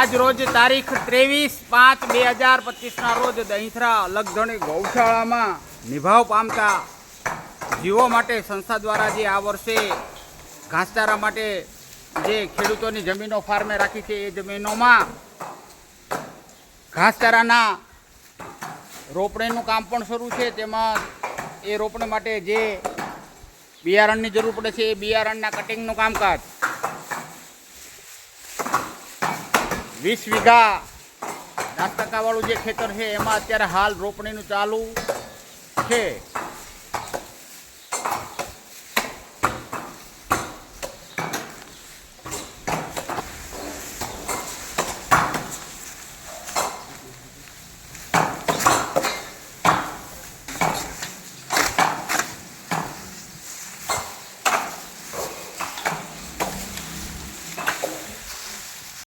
આજ રોજ તારીખ 23/5/2025 રોજ દહીંથરા અલગધણી ગૌશાળામાં નિભાવ પામતા જીવો માટે સંસ્થા દ્વારા જે આ વર્ષે ઘાસચારા માટે જે ખેડૂતોની જમીનો ફાર્મે રાખી છે એ જમીનોમાં ઘાસચારાના રોપણીનું કામ પણ શરૂ છે। તેમાં એ રોપણી માટે જે બિયારણની જરૂર પડે છે એ બિયારણના કટિંગનું કામકાજ 20 વીઘા 10% વાળું જે ખેતર છે એમાં અત્યારે હાલ રોપણીનું ચાલુ છે।